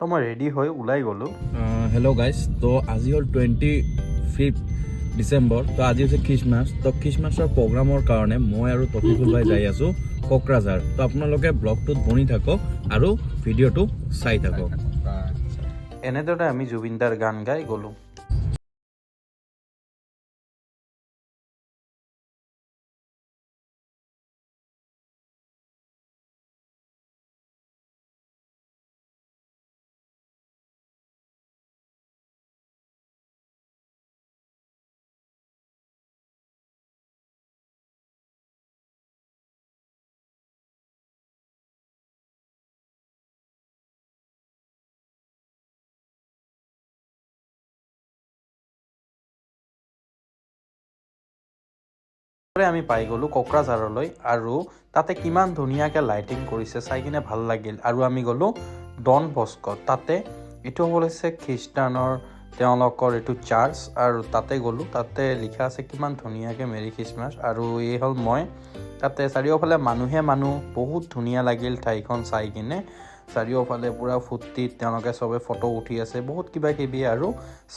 তো মই ৰেডি হৈ ওলাই গ'লোঁ। হেল্ল' গাইজ, তো আজি হ'ল 25 ডিচেম্বৰ। তো আজি হৈছে খ্ৰীষ্টমাছ। তো খ্ৰীষ্টমাছৰ প্ৰগ্ৰামৰ কাৰণে মই আৰু তফিকুল ভাই যাই আছোঁ কোকৰাঝাৰ। তো আপোনালোকে ব্লগটোত বনি থাকক আৰু ভিডিঅ'টো চাই থাকক। এনেদৰে আমি জুবিন দাৰ গান গাই গ'লোঁ। আমি পাই গ'লোঁ কোকৰাঝাৰলৈ আৰু তাতে কিমান ধুনীয়াকৈ লাইটিং কৰিছে চাই কিনে ভাল লাগিল। আৰু আমি গ'লোঁ ডন বস্ক'ত। তাতে এইটো হৈছে খ্ৰীষ্টানৰ তেওঁলোকৰ এইটো চাৰ্চ আৰু তাতে গ'লোঁ। তাতে লিখা আছে কিমান ধুনীয়াকৈ মেৰী খ্ৰীষ্টমাছ। আৰু এই হ'ল মই তাতে চাৰিওফালে মানুহ বহুত ধুনীয়া লাগিল ঠাইখন চাই কিনে। চাৰিওফালে পূৰা ফূৰ্তিত তেওঁলোকে চবে ফটো উঠি আছে, বহুত কিবা কিবি আৰু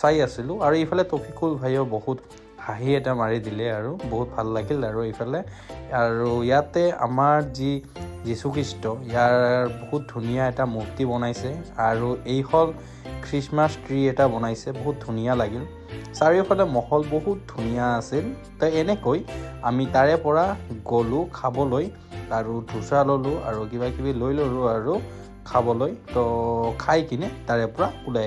চাই আছিলোঁ। আৰু এইফালে তফিকুল ভাইও বহুত হাঁহি এটা মাৰি দিলে আৰু বহুত ভাল লাগিল। আৰু এইফালে আৰু ইয়াতে আমাৰ যি যীশুখ্ৰীষ্ট, ইয়াৰ বহুত ধুনীয়া এটা মূৰ্তি বনাইছে আৰু এই হ'ল খ্ৰীষ্টমাছ ট্ৰি এটা বনাইছে, বহুত ধুনীয়া লাগিল। চাৰিওফালে মহল বহুত ধুনীয়া আছিল। তো এনেকৈ আমি তাৰে পৰা গ'লোঁ খাবলৈ আৰু ধোচা ল'লোঁ আৰু কিবা কিবি লৈ ল'লোঁ আৰু খাবলৈ। তো খাই কিনে তাৰে পৰা ওলাই